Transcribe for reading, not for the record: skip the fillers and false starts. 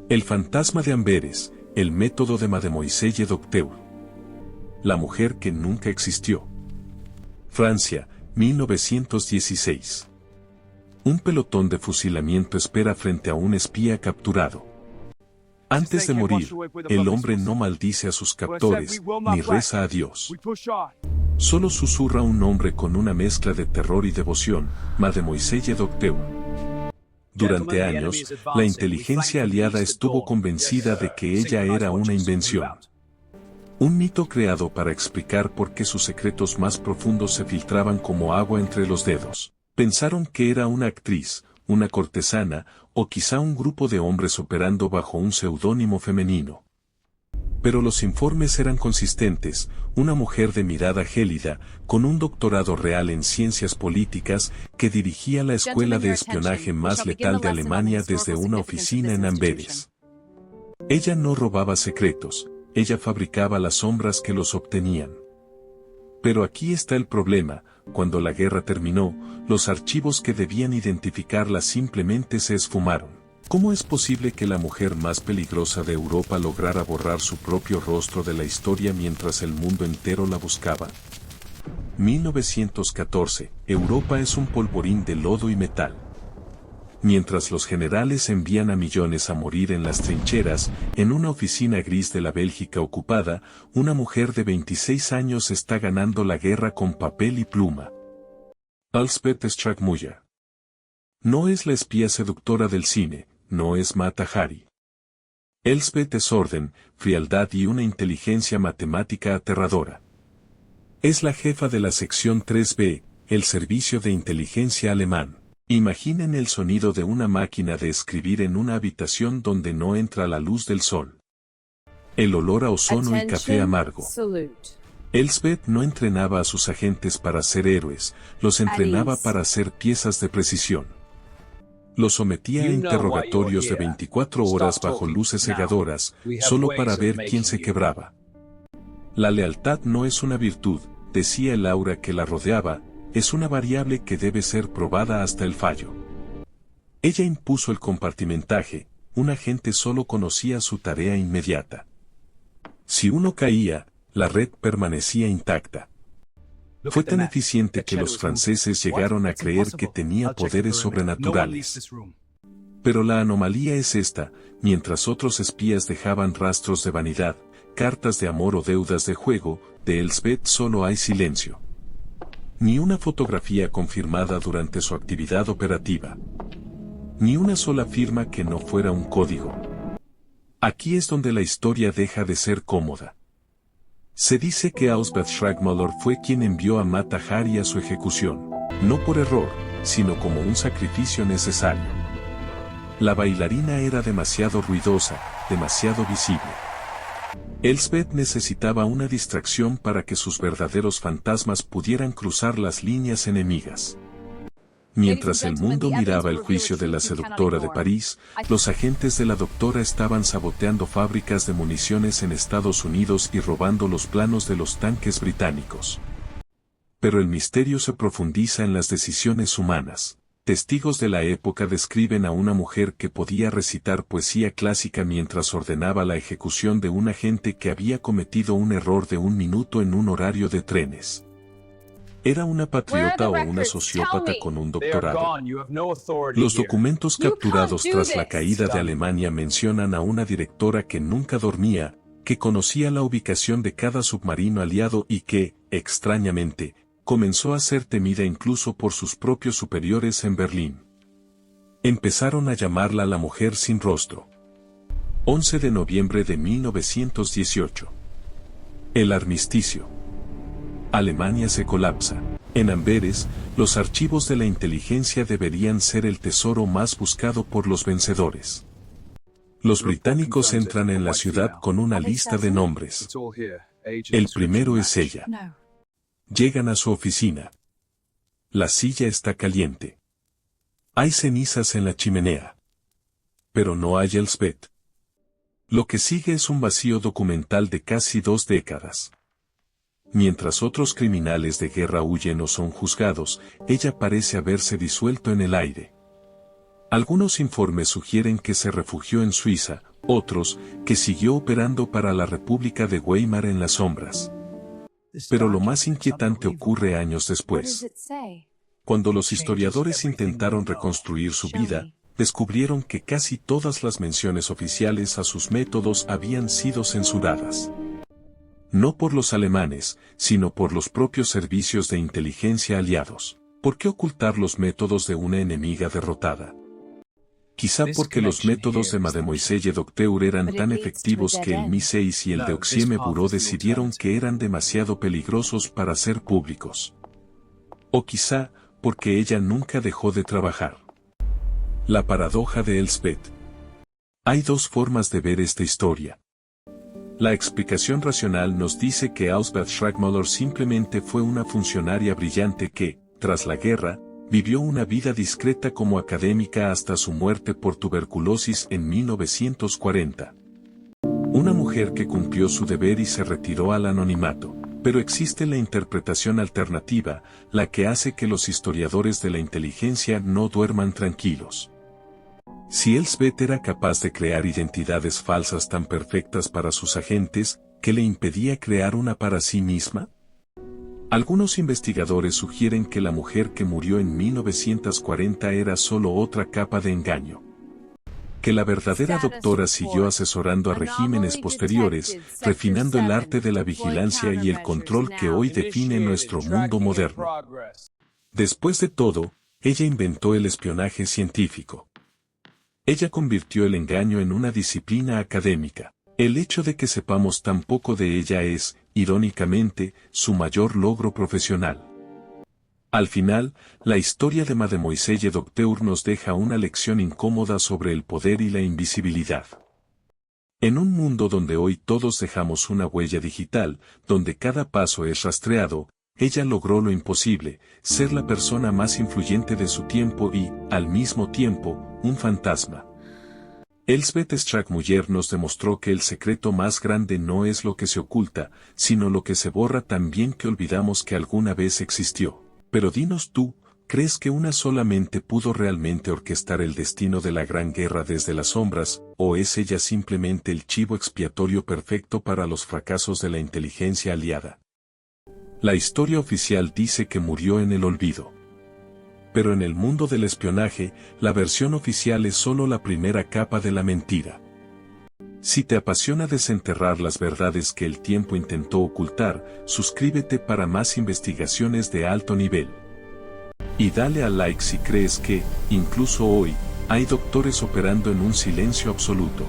El fantasma de Amberes, el método de Mademoiselle Docteur. La mujer que nunca existió. Francia, 1916. Un pelotón de fusilamiento espera frente a un espía capturado. Antes de morir, el hombre no maldice a sus captores, ni reza a Dios. Solo susurra un nombre con una mezcla de terror y devoción, Mademoiselle Docteur. Durante años, la inteligencia aliada estuvo convencida de que ella era una invención. Un mito creado para explicar por qué sus secretos más profundos se filtraban como agua entre los dedos. Pensaron que era una actriz, una cortesana, o quizá un grupo de hombres operando bajo un seudónimo femenino. Pero los informes eran consistentes, una mujer de mirada gélida, con un doctorado real en ciencias políticas, que dirigía la escuela de espionaje más letal de Alemania desde una oficina en Amberes. Ella no robaba secretos, ella fabricaba las sombras que los obtenían. Pero aquí está el problema: cuando la guerra terminó, los archivos que debían identificarla simplemente se esfumaron. ¿Cómo es posible que la mujer más peligrosa de Europa lograra borrar su propio rostro de la historia mientras el mundo entero la buscaba? 1914, Europa es un polvorín de lodo y metal. Mientras los generales envían a millones a morir en las trincheras, en una oficina gris de la Bélgica ocupada, una mujer de 26 años está ganando la guerra con papel y pluma. Elsbeth Strackmuller. No es la espía seductora del cine, no es Mata Hari. Elsbeth es orden, frialdad y una inteligencia matemática aterradora. Es la jefa de la sección 3B, el servicio de inteligencia alemán. Imaginen el sonido de una máquina de escribir en una habitación donde no entra la luz del sol. El olor a ozono y café amargo. Elsbeth no entrenaba a sus agentes para ser héroes, los entrenaba para hacer piezas de precisión. Los sometía a interrogatorios de 24 horas bajo luces cegadoras, solo para ver quién se quebraba. La lealtad no es una virtud, decía el aura que la rodeaba, es una variable que debe ser probada hasta el fallo. Ella impuso el compartimentaje, un agente solo conocía su tarea inmediata. Si uno caía, la red permanecía intacta. Fue tan eficiente que los franceses llegaron a creer que tenía poderes sobrenaturales. Pero la anomalía es esta: mientras otros espías dejaban rastros de vanidad, cartas de amor o deudas de juego, de Elsbeth solo hay silencio. Ni una fotografía confirmada durante su actividad operativa. Ni una sola firma que no fuera un código. Aquí es donde la historia deja de ser cómoda. Se dice que Elsbeth Strackmuller fue quien envió a Mata Hari a su ejecución, no por error, sino como un sacrificio necesario. La bailarina era demasiado ruidosa, demasiado visible. Elsbeth necesitaba una distracción para que sus verdaderos fantasmas pudieran cruzar las líneas enemigas. Mientras el mundo miraba el juicio de la seductora de París, los agentes de la doctora estaban saboteando fábricas de municiones en Estados Unidos y robando los planos de los tanques británicos. Pero el misterio se profundiza en las decisiones humanas. Testigos de la época describen a una mujer que podía recitar poesía clásica mientras ordenaba la ejecución de un agente que había cometido un error de 1 minuto en un horario de trenes. ¿Era una patriota o una sociópata con un doctorado? Los documentos capturados tras la caída de Alemania mencionan a una directora que nunca dormía, que conocía la ubicación de cada submarino aliado y que, extrañamente, comenzó a ser temida incluso por sus propios superiores en Berlín. Empezaron a llamarla la mujer sin rostro. 11 de noviembre de 1918. El armisticio. Alemania se colapsa. En Amberes, los archivos de la inteligencia deberían ser el tesoro más buscado por los vencedores. Los británicos entran en la ciudad con una lista de nombres. El primero es ella. Llegan a su oficina. La silla está caliente. Hay cenizas en la chimenea. Pero no hay Elsbeth. Lo que sigue es un vacío documental de casi 2 décadas. Mientras otros criminales de guerra huyen o son juzgados, ella parece haberse disuelto en el aire. Algunos informes sugieren que se refugió en Suiza, otros, que siguió operando para la República de Weimar en las sombras. Pero lo más inquietante ocurre años después. Cuando los historiadores intentaron reconstruir su vida, descubrieron que casi todas las menciones oficiales a sus métodos habían sido censuradas. No por los alemanes, sino por los propios servicios de inteligencia aliados. ¿Por qué ocultar los métodos de una enemiga derrotada? Quizá porque los métodos de Mademoiselle Docteur eran tan efectivos que el Mi-6 y el Deuxième Bureau decidieron que eran demasiado peligrosos para ser públicos. O quizá, porque ella nunca dejó de trabajar. La paradoja de Elsbeth. Hay dos formas de ver esta historia. La explicación racional nos dice que Elsbeth Schrackmüller simplemente fue una funcionaria brillante que, tras la guerra, vivió una vida discreta como académica hasta su muerte por tuberculosis en 1940. Una mujer que cumplió su deber y se retiró al anonimato, pero existe la interpretación alternativa, la que hace que los historiadores de la inteligencia no duerman tranquilos. Si Elsbeth era capaz de crear identidades falsas tan perfectas para sus agentes, ¿qué le impedía crear una para sí misma? Algunos investigadores sugieren que la mujer que murió en 1940 era solo otra capa de engaño. Que la verdadera doctora siguió asesorando a regímenes posteriores, refinando el arte de la vigilancia y el control que hoy define nuestro mundo moderno. Después de todo, ella inventó el espionaje científico. Ella convirtió el engaño en una disciplina académica. El hecho de que sepamos tan poco de ella es, irónicamente, su mayor logro profesional. Al final, la historia de Mademoiselle Docteur nos deja una lección incómoda sobre el poder y la invisibilidad. En un mundo donde hoy todos dejamos una huella digital, donde cada paso es rastreado, ella logró lo imposible, ser la persona más influyente de su tiempo y, al mismo tiempo, un fantasma. Elsbeth Schrackmüller nos demostró que el secreto más grande no es lo que se oculta, sino lo que se borra tan bien que olvidamos que alguna vez existió. Pero dinos tú, ¿crees que una sola mente pudo realmente orquestar el destino de la Gran Guerra desde las sombras, o es ella simplemente el chivo expiatorio perfecto para los fracasos de la inteligencia aliada? La historia oficial dice que murió en el olvido. Pero en el mundo del espionaje, la versión oficial es solo la primera capa de la mentira. Si te apasiona desenterrar las verdades que el tiempo intentó ocultar, suscríbete para más investigaciones de alto nivel. Y dale a like si crees que, incluso hoy, hay doctores operando en un silencio absoluto.